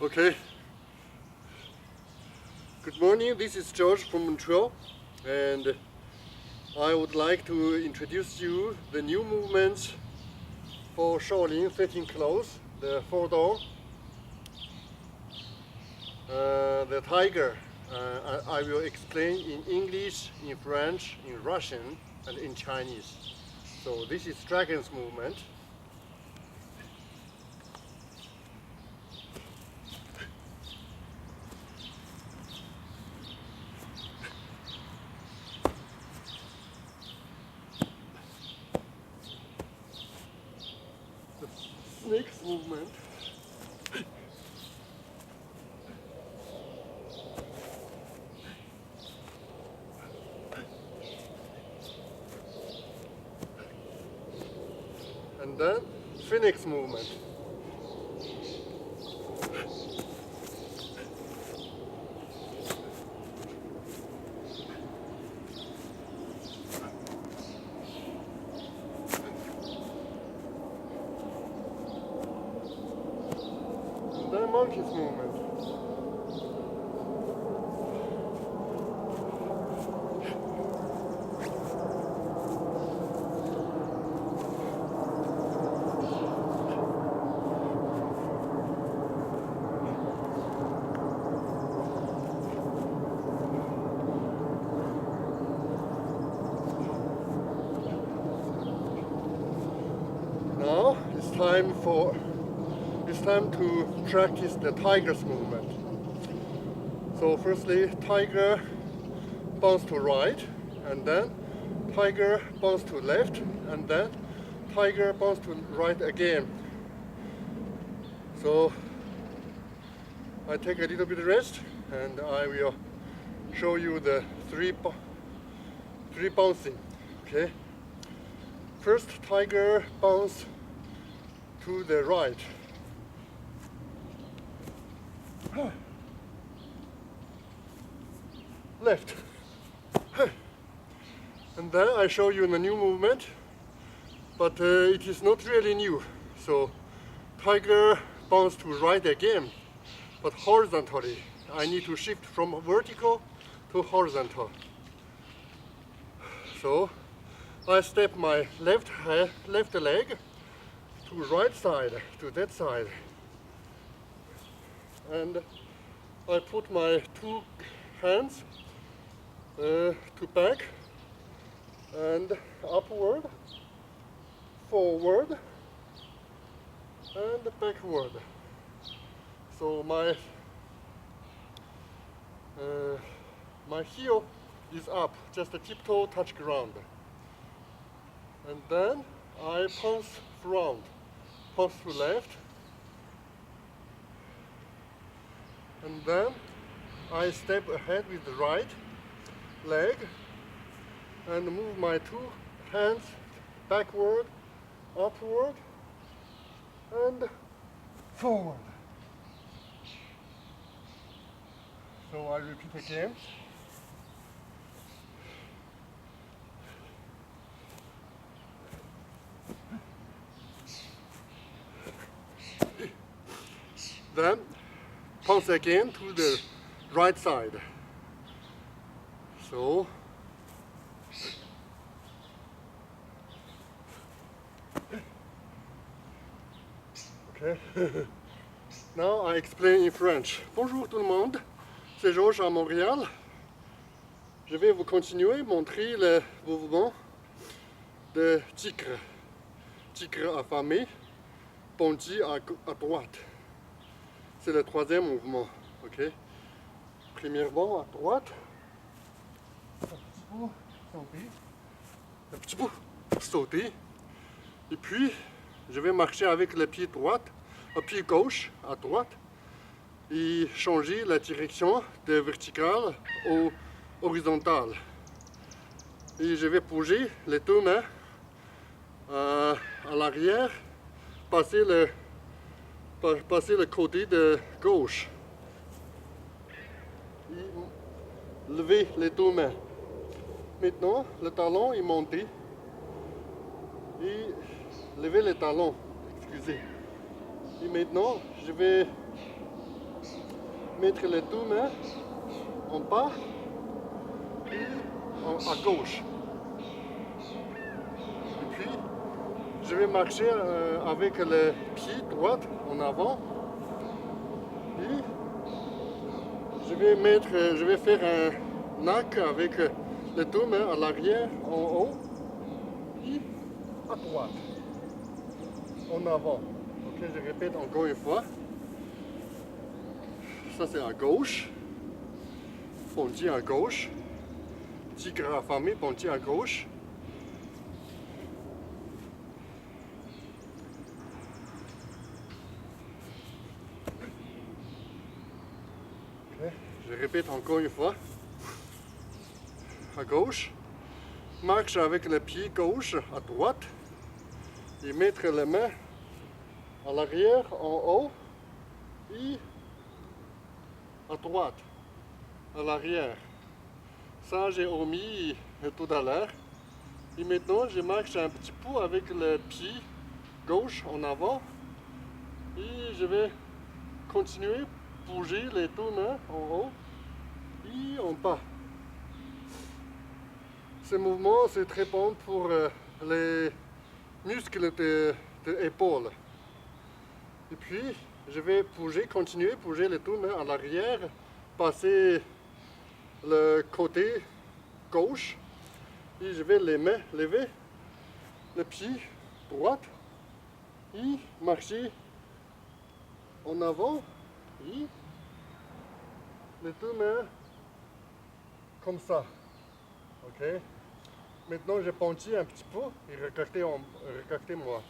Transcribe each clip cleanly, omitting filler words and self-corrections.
Okay. Good morning, this is George from Montreal, and I would like to introduce you the new movements for Shaolin fitting clothes, the four door, the tiger. I will explain in English, in French, in Russian, and in Chinese. So this is dragon's movement. Snake's movement. And then phoenix movement. The monkey's movement. Now it's time to practice the tiger's movement. So firstly, tiger bounce to right, and then tiger bounce to left, and then tiger bounce to right again. So I take a little bit of rest, and I will show you the three bouncing. Okay. First, tiger bounce to the right. Left. And then I show you the new movement, but it is not really new. So tiger bounce to right again, but horizontally. I need to shift from vertical to horizontal. So I step my left leg to right side, to that side. And I put my two hands to back and upward, forward, and backward. So my heel is up, just a tiptoe touch ground. And then I pounce front, pounce to left, and then I step ahead with the right leg and move my two hands backward, upward, and forward. So I repeat again. Then pounce again to the right side. So okay. Now I explain in French. Bonjour tout le monde, c'est Georges à Montréal. Je vais vous continuer montrer le mouvement de tigre. Tigre affamé, bondit à droite. C'est le troisième mouvement. Ok. Premièrement à droite. Un petit peu sauter. Et puis, je vais marcher avec le pied droit, le pied gauche à droite. Et changer la direction de verticale au horizontal. Et je vais bouger les deux mains à l'arrière, passer le côté de gauche. Et lever les deux mains. Maintenant, le talon est monté. Et lever le talon. Excusez. Et maintenant, je vais mettre les deux mains en bas et à gauche. Et puis, je vais marcher avec le pied droit en avant. Et je vais faire un arc avec les deux mains à l'arrière, en haut et à droite, en avant. Ok, je répète encore une fois. Ça c'est à gauche, bondit à gauche, tigre affamé, bondit à gauche. Okay. Je répète encore une fois. À gauche, marche avec le pied gauche à droite et mettre les mains à l'arrière, en haut et à droite, à l'arrière. Ça j'ai omis tout à l'heure. Et maintenant je marche un petit peu avec le pied gauche en avant et je vais continuer à bouger les deux mains en haut et en bas. Ce mouvement c'est très bon pour les muscles de l'épaule. Et puis je vais continuer à bouger les deux mains à l'arrière, passer le côté gauche et je vais lever le pied droit et marcher en avant et les deux mains comme ça. Ok. Maintenant je bondis un petit peu et regardez-moi.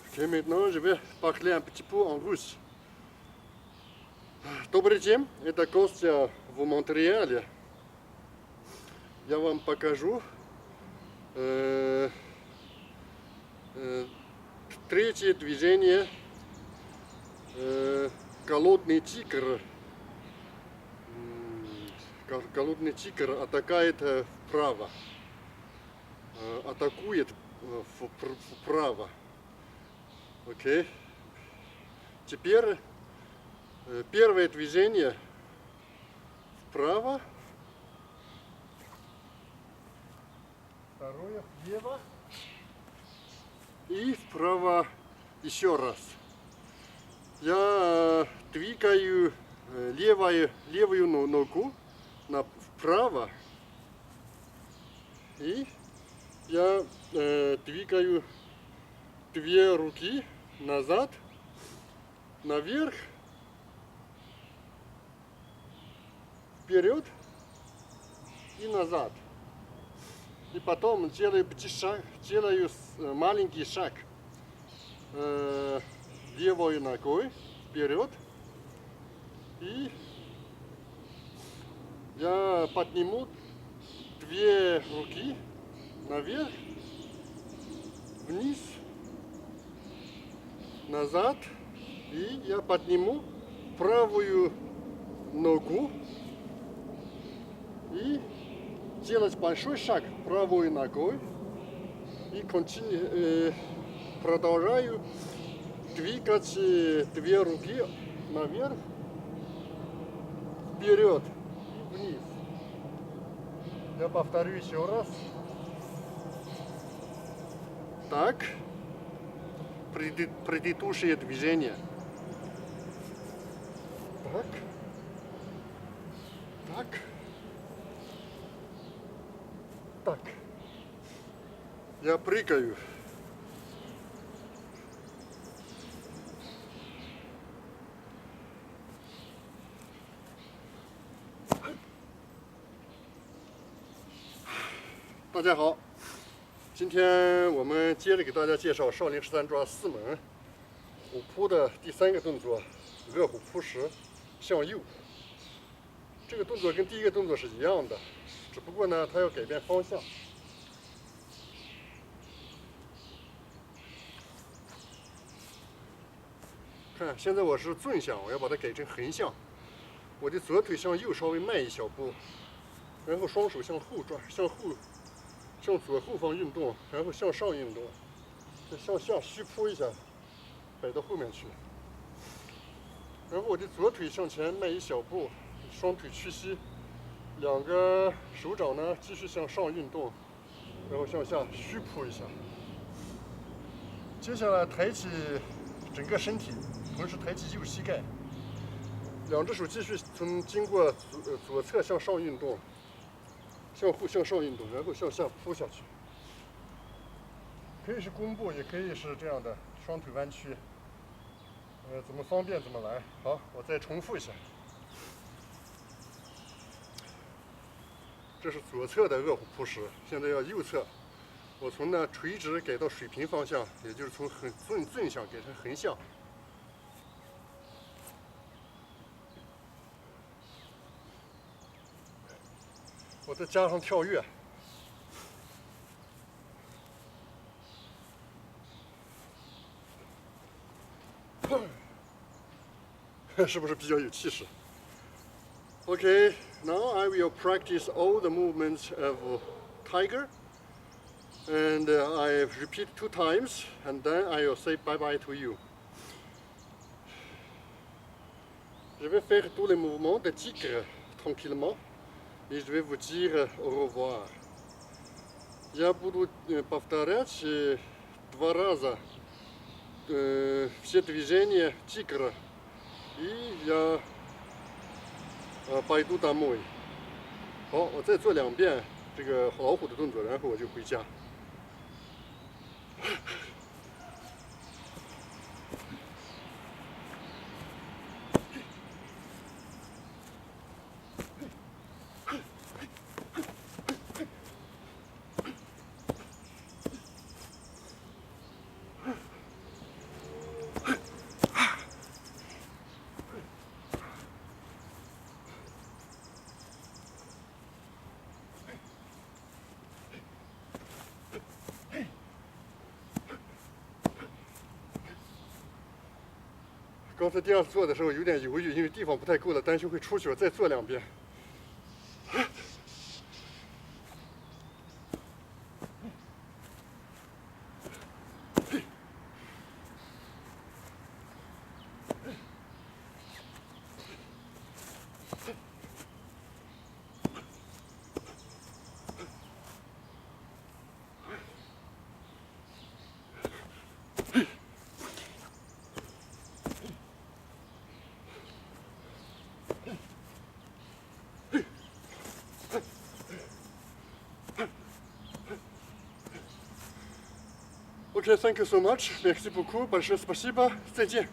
Ok, maintenant je vais parler un petit peu en russe. Добрый день, это Костя в Монреале. Я вам покажу третье движение Голодный тигр. Голодный тигр атакует вправо. Атакует вправо. Окей. Теперь первое движение вправо. Второе влево. И вправо еще раз. Я двигаю левую ногу вправо. И я двигаю две руки назад, наверх, вперед и назад. И потом делаю маленький шаг левой ногой вперед. И я подниму две руки наверх, вниз, назад. И я подниму правую ногу и делать большой шаг правой ногой и продолжаю двигать две руки наверх, вперед и вниз. Я повторю еще раз. Так, предыдущее движение. Так, так, так. Я прыгаю.大家好，今天我们接着给大家介绍少林十三抓四门虎扑的第三个动作，饿虎扑食向右。这个动作跟第一个动作是一样的，只不过呢，它要改变方向。看，现在我是纵向，我要把它改成横向。我的左腿向右稍微迈一小步，然后双手向后转，向后向左后方运动，然后向上运动，再向下虚扑一下，摆到后面去。然后我的左腿向前迈一小步，双腿屈膝，两个手掌呢继续向上运动，然后向下虚扑一下。接下来抬起整个身体，同时抬起右膝盖，两只手继续经过左侧向上运动，向后向上运动，然后向下扑下去。可以是弓步，也可以是这样的双腿弯曲。怎么方便怎么来。好，我再重复一下。这是左侧的饿虎扑食，现在要右侧。我从呢垂直改到水平方向，也就是从纵向改成横向。我再加上跳跃。是不是比较有气势 ？Okay, now I will practice all the movements of Tigre, and I repeat 2 times, and then I will say bye bye to you. Je vais faire tous les mouvements de Tigre tranquillement, et je vais vous dire au revoir. Я буду повторять 2 раза все движения тигра, и я пойду домой. 好，我再做2遍这个老虎的动作，然后我就回家。刚才第2次做的时候有点犹豫，因为地方不太够了，担心会出去，我再做2遍。OK, thank you so much. Merci beaucoup. Большое спасибо. 再见。